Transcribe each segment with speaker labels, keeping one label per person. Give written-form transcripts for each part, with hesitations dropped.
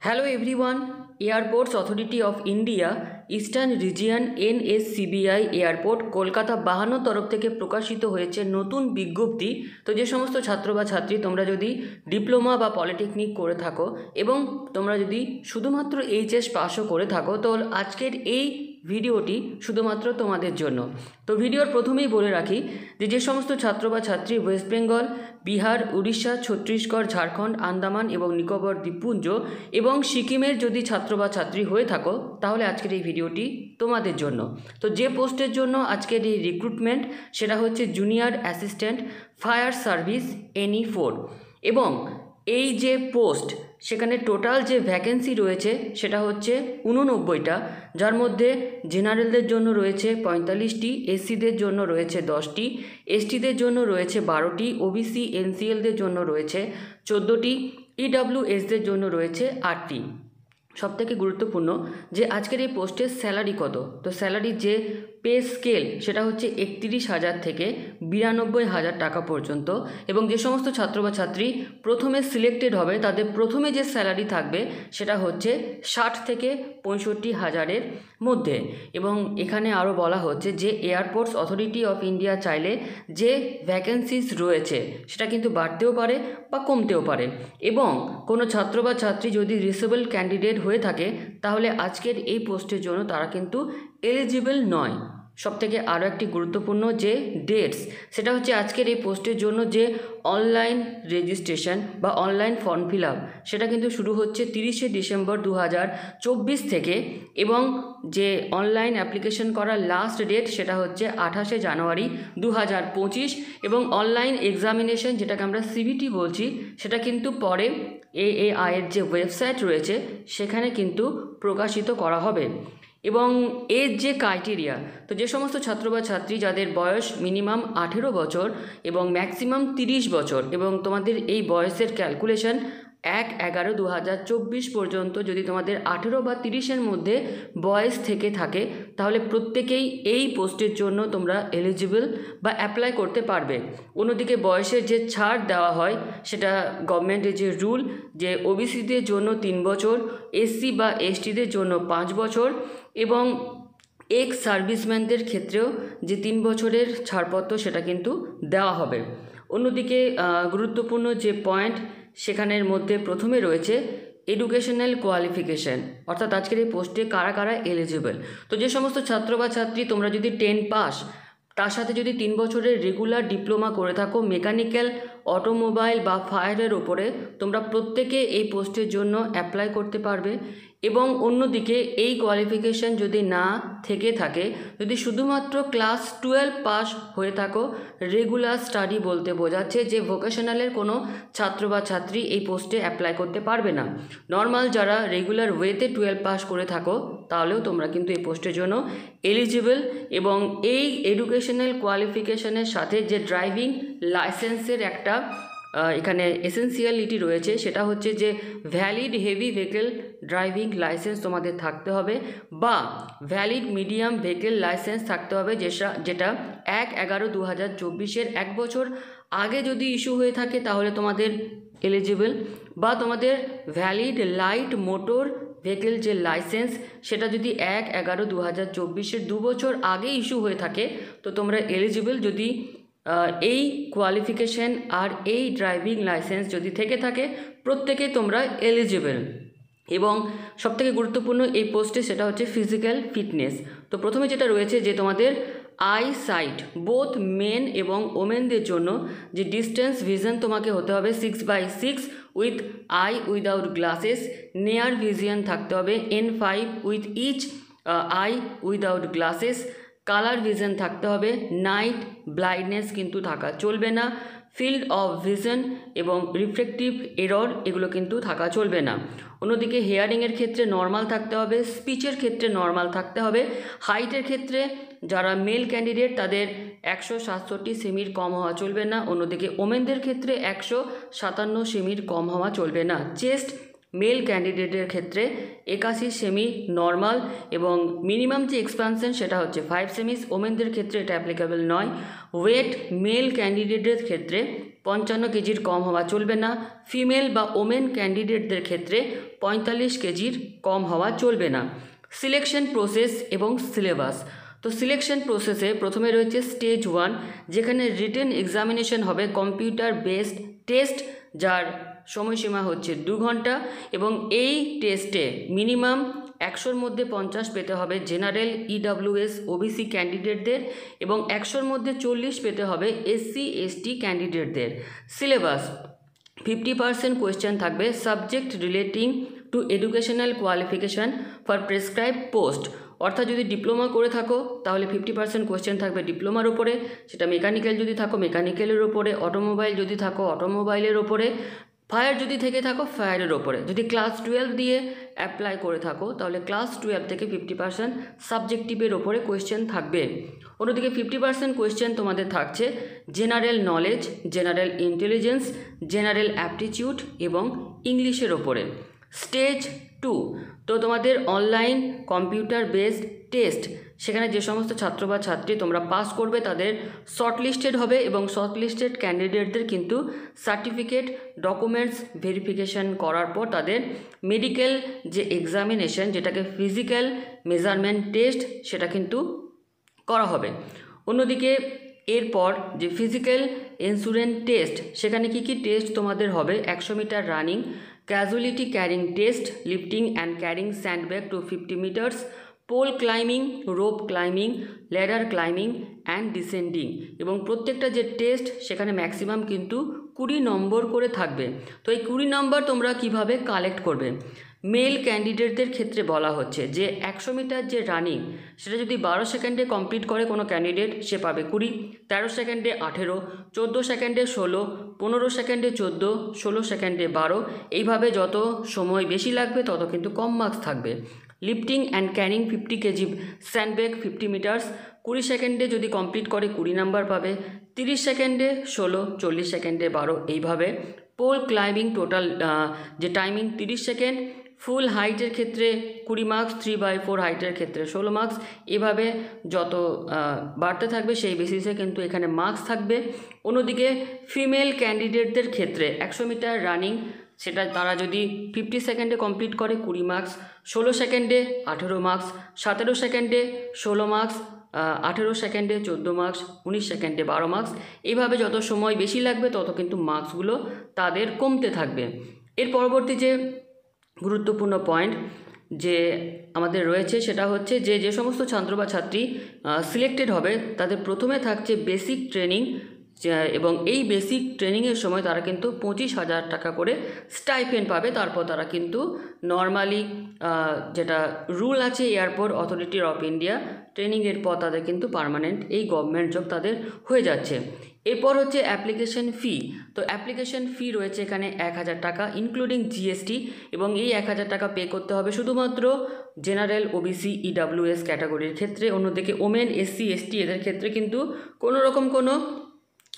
Speaker 1: Hello everyone, airports authority of India eastern region NSCBI airport Kolkata 52 তরফ থেকে প্রকাশিত হয়েছে নতুন বিজ্ঞপ্তি। তো যে সমস্ত ছাত্র বা ছাত্রী তোমরা যদি ডিপ্লোমা বা পলিটেকনিক করে থাকো এবং তোমরা যদি শুধুমাত্র HS পাসও করে থাকো, তো আজকের এই ভিডিওটি শুধুমাত্র তোমাদের জন্য। তো ভিডিওর প্রথমেই বলে রাখি যে সমস্ত ছাত্র বা ছাত্রী ওয়েস্ট বেঙ্গল, বিহার, উড়িষ্যা, ছত্তিশগড়, ঝাড়খণ্ড, আন্দামান এবং নিকোবর দ্বীপপুঞ্জ এবং সিকিমের যদি ছাত্র বা ছাত্রী হয়ে থাকো, তাহলে আজকের এই ভিডিওটি তোমাদের জন্য। তো যে পোস্টের জন্য আজকের এই রিক্রুটমেন্ট সেটা হচ্ছে junior assistant fire service NE4 এবং এই যে পোস্ট সেখানে টোটাল যে ভ্যাকেন্সি রয়েছে সেটা হচ্ছে 89টা, যার মধ্যে জেনারেলদের জন্য রয়েছে 45টি, SCদের জন্য রয়েছে 10টি, STদের জন্য রয়েছে 12টি, OBC NCLদের জন্য রয়েছে 14টি, EWSদের জন্য রয়েছে 8টি। সবথেকে গুরুত্বপূর্ণ যে আজকের এই পোস্টের স্যালারি কত। তো স্যালারির যে পে স্কেল সেটা হচ্ছে 31,000 থেকে 92,000 টাকা পর্যন্ত এবং যে সমস্ত ছাত্র বা ছাত্রী প্রথমে সিলেক্টেড হবে তাদের প্রথমে যে স্যালারি থাকবে সেটা হচ্ছে 60 থেকে 65,000-এর মধ্যে। এবং এখানে আরও বলা হচ্ছে যে এয়ারপোর্টস অথরিটি অফ ইন্ডিয়া চাইলে যে ভ্যাকেন্সিস রয়েছে সেটা কিন্তু বাড়তেও পারে বা কমতেও পারে এবং কোনো ছাত্র বা ছাত্রী যদি রিসেবল ক্যান্ডিডেট হয়ে থাকে তাহলে আজকের এই পোস্টের জন্য তারা কিন্তু এলিজিবল নয়। সবথেকে আরও একটি গুরুত্বপূর্ণ যে ডেটস সেটা হচ্ছে আজকের এই পোস্টের জন্য যে অনলাইন রেজিস্ট্রেশন বা অনলাইন ফর্ম ফিল আপ সেটা কিন্তু শুরু হচ্ছে 30শে ডিসেম্বর 2024 থেকে এবং যে অনলাইন অ্যাপ্লিকেশন করার লাস্ট ডেট সেটা হচ্ছে 28শে জানুয়ারি 2025 এবং অনলাইন এক্সামিনেশন যেটাকে আমরা CBT বলছি সেটা কিন্তু পরে AAI এর যে ওয়েবসাইট রয়েছে সেখানে কিন্তু প্রকাশিত করা হবে। এবং এর যে ক্রাইটেরিয়া, তো যে সমস্ত ছাত্র বা ছাত্রী যাদের বয়স মিনিমাম 18 বছর এবং ম্যাক্সিমাম 30 বছর এবং তোমাদের এই বয়সের ক্যালকুলেশন 1/11/2024 পর্যন্ত যদি তোমাদের 18 বা 30-এর মধ্যে বয়স থেকে থাকে তাহলে প্রত্যেকেই এই পোস্টের জন্য তোমরা এলিজিবল বা অ্যাপ্লাই করতে পারবে। অন্যদিকে বয়সের যে ছাড় দেওয়া হয় সেটা গভর্নমেন্টের যে রুল যে OBCদের জন্য 3 বছর, SC বা STদের জন্য 5 বছর এবং এক্স সার্ভিসম্যানদের ক্ষেত্রেও যে 3 বছরের ছাড়পত্র সেটা কিন্তু দেওয়া হবে। অন্যদিকে গুরুত্বপূর্ণ যে পয়েন্ট সেখানের মধ্যে প্রথমে রয়েছে এডুকেশনাল কোয়ালিফিকেশান, অর্থাৎ আজকের এই পোস্টে কারা কারা এলিজিবল। তো যে সমস্ত ছাত্র বা ছাত্রী তোমরা যদি 10 পাস তার সাথে যদি 3 বছরের রেগুলার ডিপ্লোমা করে থাকো মেকানিক্যাল, অটোমোবাইল বা ফায়ারের ওপরে, তোমরা প্রত্যেকে এই পোস্টের জন্য অ্যাপ্লাই করতে পারবে। এবং অন্যদিকে এই কোয়ালিফিকেশান যদি না থেকে থাকে, যদি শুধুমাত্র ক্লাস 12 পাস হয়ে থাকো, রেগুলার স্টাডি বলতে বোঝাচ্ছে যে ভোকেশনালের কোনো ছাত্র বা ছাত্রী এই পোস্টে অ্যাপ্লাই করতে পারবে না। নর্মাল যারা রেগুলার ওয়েতে 12 পাস করে থাকো তাহলেও তোমরা কিন্তু এই পোস্টের জন্য এলিজিবল। এবং এই এডুকেশনাল কোয়ালিফিকেশানের সাথে যে ড্রাইভিং লাইসেন্সের একটা এখানে এসেন্সিয়ালিটি রয়েছে সেটা হচ্ছে যে valid heavy vehicle driving licence তোমাদের থাকতে হবে বা ভ্যালিড মিডিয়াম ভেহিকেল লাইসেন্স থাকতে হবে যেটা 1/11/2024-এর 1 বছর আগে যদি ইস্যু হয়ে থাকে তাহলে তোমাদের এলিজিবল, বা তোমাদের ভ্যালিড লাইট মোটর ভেহিকেল যে লাইসেন্স সেটা যদি 1/11/2024-এর 2 বছর আগে ইস্যু হয়ে থাকে তো তোমরা এলিজিবল। যদি এই কোয়ালিফিকেশান আর এই ড্রাইভিং লাইসেন্স যদি থেকে থাকে প্রত্যেকে তোমরা এলিজিবল। এবং সবথেকে গুরুত্বপূর্ণ এই পোস্টে সেটা হচ্ছে ফিজিক্যাল ফিটনেস। তো প্রথমে যেটা রয়েছে যে তোমাদের আই সাইট বোথ মেন এবং ওমেনদের জন্য যে ডিস্টেন্স ভিশন তোমাকে হতে হবে 6/6 with eye without glasses, near vision থাকতে হবে N5 with each eye without glasses, colour vision থাকতে হবে, নাইট ব্লাইন্ডনেস কিন্তু থাকা চলবে না, ফিল্ড অফ ভিশন এবং রিফ্লেকটিভ এরর এগুলো কিন্তু থাকা চলবে না। অন্যদিকে হেয়ারিংয়ের ক্ষেত্রে নর্মাল থাকতে হবে, স্পিচের ক্ষেত্রে নর্মাল থাকতে হবে, হাইটের ক্ষেত্রে যারা মেল ক্যান্ডিডেট তাদের 167 সেমির কম হওয়া চলবে না, অন্যদিকে ওমেনদের ক্ষেত্রে 157 সেমির কম হওয়া চলবে না। চেস্ট মেল ক্যান্ডিডেটের ক্ষেত্রে 81 সেমি নর্মাল এবং মিনিমাম যে এক্সপানশন সেটা হচ্ছে 5 সেমিস, ওমেনদের ক্ষেত্রে এটা অ্যাপ্লিকেবল নয়। ওয়েট মেল ক্যান্ডিডেটের ক্ষেত্রে 55 কেজির কম হওয়া চলবে না। ফিমেল বা ওমেন ক্যান্ডিডেটদের ক্ষেত্রে 45 কেজির কম হওয়া চলবে না। সিলেকশন প্রসেস এবং সিলেবাস। তো সিলেকশন প্রসেসে প্রথমে রয়েছে স্টেজ 1, যেখানে রিটেন এক্সামিনেশন হবে কম্পিউটার বেসড টেস্ট, যার সময়সীমা হচ্ছে 2 ঘন্টা, এবং এই টেস্টে মিনিমাম 100-র মধ্যে 50 পেতে হবে জেনারেল, ইডাব্লিউএস, ওবিসি ক্যান্ডিডেটদের, এবং 100-র মধ্যে 40 পেতে হবে এসসি এসটি ক্যান্ডিডেটদের। সিলেবাস 50% কোয়েশ্চেন থাকবে subject relating to educational qualification for prescribe post. অর্থাৎ যদি ডিপ্লোমা করে থাকো তাহলে 50% কোয়েশ্চেন থাকবে ডিপ্লোমার ওপরে, সেটা মেকানিক্যাল যদি থাকো মেকানিক্যালের ওপরে, অটোমোবাইল যদি থাকো অটোমোবাইলের ওপরে, ফায়ার যদি থেকে থাকো ফায়ারের ওপরে। যদি ক্লাস 12 দিয়ে অ্যাপ্লাই করে থাকো তাহলে ক্লাস 12 থেকে 50% সাবজেক্টিভের ওপরে কোয়েশ্চেন থাকবে। অন্যদিকে 50% কোয়েশ্চেন তোমাদের থাকছে general knowledge, general intelligence, general aptitude এবং ইংলিশের ওপরে। স্টেজ 2, তো তোমাদের অনলাইন কম্পিউটার বেসড টেস্ট, সেখানে যে সমস্ত ছাত্র বা ছাত্রী তোমরা পাস করবে তাদের শর্টলিস্টেড হবে, এবং শর্টলিস্টেড ক্যান্ডিডেটদের কিন্তু সার্টিফিকেট, ডকুমেন্টস ভেরিফিকেশন করার পর তাদের মেডিকেল যে এক্সামিনেশন, যেটাকে ফিজিক্যাল মেজারমেন্ট টেস্ট, সেটা কিন্তু করা হবে। অন্যদিকে এরপর যে ফিজিক্যাল ইন্স্যুরেন্স টেস্ট, সেখানে কি কি টেস্ট তোমাদের হবে? 100 metre running, casualty carrying test, lifting and carrying sandbag to 50 metres, pole climbing, rope climbing, ladder climbing and descending. এবং প্রত্যেকটা যে টেস্ট সেখানে ম্যাক্সিমাম কিন্তু 20 নম্বর করে থাকবে। তো এই 20 নম্বর তোমরা কিভাবে কালেক্ট করবে? মেল ক্যান্ডিডেটদের ক্ষেত্রে বলা হচ্ছে যে 100 মিটার যে রানিং, সেটা যদি 12 সেকেন্ডে কমপ্লিট করে কোনো ক্যান্ডিডেট, সে পাবে 20, 13 সেকেন্ডে 18, 14 সেকেন্ডে 16, 15 সেকেন্ডে 14, 16 সেকেন্ডে 12, এইভাবে যত সময় বেশি লাগবে তত কিন্তু কম মার্কস থাকবে। Lifting and carrying 50 KG sandbag 50 metres, 20 সেকেন্ডে যদি কমপ্লিট করে 20 নাম্বার পাবে, 30 সেকেন্ডে 16, 40 সেকেন্ডে 12, এইভাবে। পোল ক্লাইম্বিং টোটাল যে টাইমিং 30 সেকেন্ড, ফুল হাইটের ক্ষেত্রে 20 মার্কস, 3/4 হাইটের ক্ষেত্রে 16 মার্কস, এভাবে যত বাড়তে থাকবে সেই বেসিসে কিন্তু এখানে মার্কস থাকবে। অন্যদিকে ফিমেল ক্যান্ডিডেটদের ক্ষেত্রে 100 মিটার রানিং, সেটা তারা যদি 50 সেকেন্ডে কমপ্লিট করে 20 মার্কস, 16 সেকেন্ডে 18 মার্কস, 17 সেকেন্ডে 16 মার্কস, 18 সেকেন্ডে 14 মার্কস, 19 সেকেন্ডে 12 মার্কস, এইভাবে যত সময় বেশি লাগবে তত কিন্তু মার্কসগুলো তাদের কমতে থাকবে। এর পরবর্তী যে গুরুত্বপূর্ণ পয়েন্ট যে আমাদের রয়েছে সেটা হচ্ছে যে যে সমস্ত ছাত্র বা ছাত্রী সিলেক্টেড হবে তাদের প্রথমে থাকছে বেসিক ট্রেনিং, এবং এই বেসিক ট্রেনিংয়ের সময় তারা কিন্তু 25,000 টাকা করে স্টাইপেন্ড পাবে। তারপর তারা কিন্তু নর্মালি যেটা রুল আছে এয়ারপোর্ট অথরিটি অফ ইন্ডিয়া, ট্রেনিংয়ের পর তাদের কিন্তু পার্মানেন্ট এই গভর্নমেন্ট জব তাদের হয়ে যাচ্ছে। এরপর হচ্ছে অ্যাপ্লিকেশন ফি। তো অ্যাপ্লিকেশন ফি রয়েছে এখানে 1,000 টাকা ইনক্লুডিং জিএসটি, এবং এই 1,000 টাকা পে করতে হবে শুধুমাত্র জেনারেল, ওবিসি, ইডাব্লিউএস ক্যাটাগরির ক্ষেত্রে। অন্যদিকে ওমেন, এসসি, এসটি এদের ক্ষেত্রে কিন্তু কোনো রকম কোনো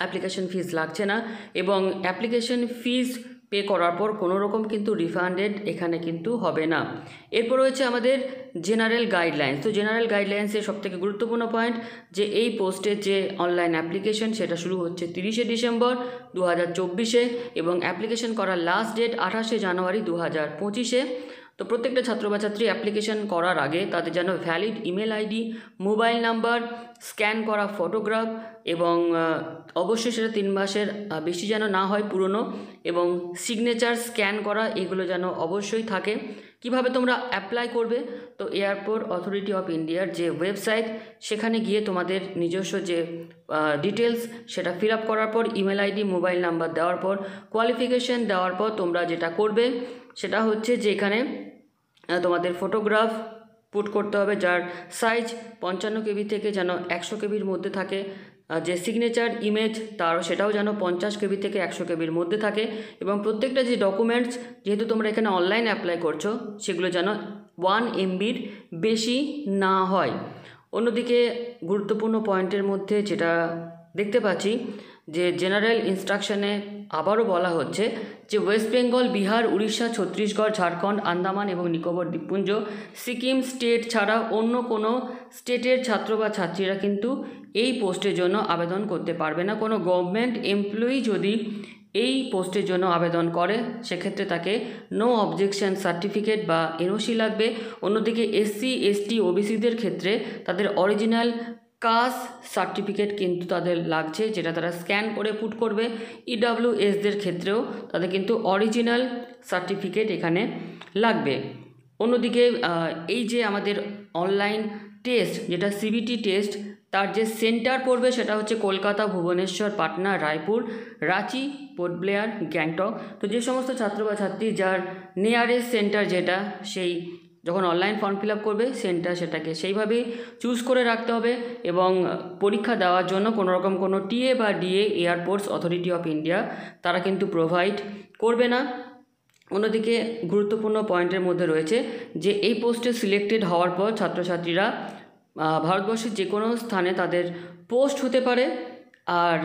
Speaker 1: অ্যাপ্লিকেশন ফিস লাগছে না, এবং অ্যাপ্লিকেশন ফিস পে করার পর কোনো রকম কিন্তু রিফান্ডেড এখানে কিন্তু হবে না। এরপর রয়েছে আমাদের জেনারেল গাইডলাইন্স। তো জেনারেল গাইডলাইন্সের সবথেকে গুরুত্বপূর্ণ পয়েন্ট যে এই পোস্টের যে অনলাইন অ্যাপ্লিকেশন সেটা শুরু হচ্ছে 30শে ডিসেম্বর 2024-এ, এবং অ্যাপ্লিকেশন করার লাস্ট ডেট 28শে জানুয়ারি 2025-এ। তো প্রত্যেকটা ছাত্র বা ছাত্রী অ্যাপ্লিকেশন করার আগে তাদের যেন valid email ID, mobile number, scan করা ফটোগ্রাফ, এবং অবশ্যই সেটা 3 মাসের বেশি যেন না হয় পুরনো, এবং সিগনেচার স্ক্যান করা, এগুলো যেন অবশ্যই থাকে। কিভাবে তোমরা অ্যাপ্লাই করবে? তো এয়ারপোর্ট অথরিটি অফ ইন্ডিয়ার যে ওয়েবসাইট, সেখানে গিয়ে তোমাদের নিজস্ব যে ডিটেলস সেটা ফিল আপ করার পর, ইমেল আইডি, মোবাইল নাম্বার দেওয়ার পর, কোয়ালিফিকেশান দেওয়ার পর তোমরা যেটা করবে সেটা হচ্ছে যে এখানে তোমাদের ফটোগ্রাফ পুট করতে হবে, যার সাইজ 55 কেবি থেকে যেন 100 কেবির মধ্যে থাকে। যে সিগনেচার ইমেজ তারও সেটাও যেন 50 কেবি থেকে 100 কেবির মধ্যে থাকে, এবং প্রত্যেকটা যে ডকুমেন্টস, যেহেতু তোমরা এখানে অনলাইন অ্যাপ্লাই করছো, সেগুলো যেন 1 MBর বেশি না হয়। অন্যদিকে গুরুত্বপূর্ণ পয়েন্টের মধ্যে যেটা দেখতে পাচ্ছি যে জেনারেল ইনস্ট্রাকশনে আবারও বলা হচ্ছে যে ওয়েস্ট বেঙ্গল, বিহার, উড়িষ্যা, ছত্তিশগড়, ঝাড়খণ্ড, আন্দামান এবং নিকোবর দ্বীপপুঞ্জ, সিকিম স্টেট ছাড়া অন্য কোনো স্টেটের ছাত্র বা ছাত্রীরা কিন্তু এই পোস্টের জন্য আবেদন করতে পারবে না। কোনো গভর্নমেন্ট এমপ্লয়ি যদি এই পোস্টের জন্য আবেদন করে সেক্ষেত্রে তাকে নো অবজেকশন সার্টিফিকেট বা এনওসি লাগবে। অন্যদিকে এসসি, এসটি, ওবিসিদের ক্ষেত্রে তাদের অরিজিনাল কাস্ট সার্টিফিকেট কিন্তু তাদের লাগছে, যেটা তারা স্ক্যান করে পুট করবে। ইডাব্লিউএসদের ক্ষেত্রেও তাদের কিন্তু অরিজিনাল সার্টিফিকেট এখানে লাগবে। অন্যদিকে এই যে আমাদের অনলাইন টেস্ট, যেটা সিবিটি টেস্ট, তার যে সেন্টার পড়বে সেটা হচ্ছে কলকাতা, ভুবনেশ্বর, পাটনা, রায়পুর, রাঁচি, পোর্ট ব্লেয়ার, গ্যাংটক। তো যে সমস্ত ছাত্র বা ছাত্রী যার নিয়ারেস্ট সেন্টার যেটা, সেই যখন অনলাইন ফর্ম ফিল আপ করবে সেন্টার সেটাকে সেইভাবেই চুজ করে রাখতে হবে। এবং পরীক্ষা দেওয়ার জন্য কোনো রকম কোনো টিএ বা DA airports authority of India তারা কিন্তু প্রোভাইড করবে না। অন্যদিকে গুরুত্বপূর্ণ পয়েন্টের মধ্যে রয়েছে যে এই পোস্টে সিলেক্টেড হওয়ার পর ছাত্রছাত্রীরা ভারতবর্ষের যে কোনো স্থানে তাদের পোস্ট হতে পারে। আর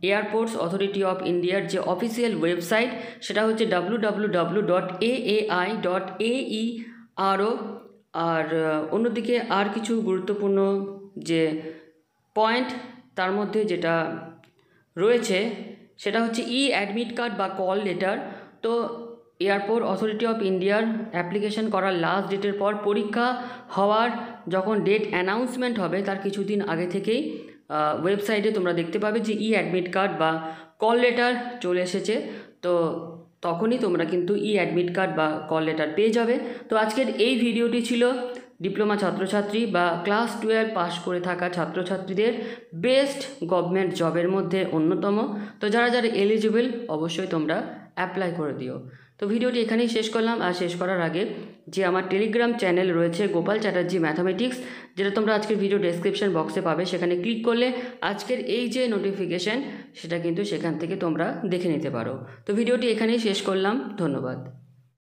Speaker 1: এয়ারপোর্টস অথরিটি অফ ইন্ডিয়ার যে অফিসিয়াল ওয়েবসাইট সেটা হচ্ছে www.aai.aero। আর অন্যদিকে আর কিছু গুরুত্বপূর্ণ যে পয়েন্ট তার মধ্যে যেটা রয়েছে সেটা হচ্ছে অ্যাডমিট কার্ড বা কল লেটার। তো এয়ারপোর্ট অথরিটি অফ ইন্ডিয়ার অ্যাপ্লিকেশন করার লাস্ট ডেটের পর পরীক্ষা হওয়ার যখন ডেট অ্যানাউন্সমেন্ট হবে তার কিছুদিন আগে থেকেই ওয়েবসাইটে তোমরা দেখতে পাবে যে অ্যাডমিট কার্ড বা কল লেটার চলে এসেছে। তো তখনই তোমরা কিন্তু অ্যাডমিট কার্ড বা কল লেটার পেয়ে যাবে। তো আজকের এই ভিডিওটি ছিল ডিপ্লোমা ছাত্রছাত্রী বা ক্লাস 12 পাস করে থাকা ছাত্রছাত্রীদের বেস্ট গভর্নমেন্ট জবের মধ্যে অন্যতম। তো যারা যারা এলিজিবল অবশ্যই তোমরা অ্যাপ্লাই করে দিও। তো ভিডিওটি এখানেই শেষ করলাম। আর শেষ করার আগে যে আমার টেলিগ্রাম চ্যানেল রয়েছে গোপাল চ্যাটার্জি ম্যাথামেটিক্স, যেটা তোমরা আজকের ভিডিও ডেসক্রিপশন বক্সে পাবে, সেখানে ক্লিক করলে আজকের এই যে নোটিফিকেশান সেটা কিন্তু সেখান থেকে তোমরা দেখে নিতে পারো। তো ভিডিওটি এখানেই শেষ করলাম। ধন্যবাদ।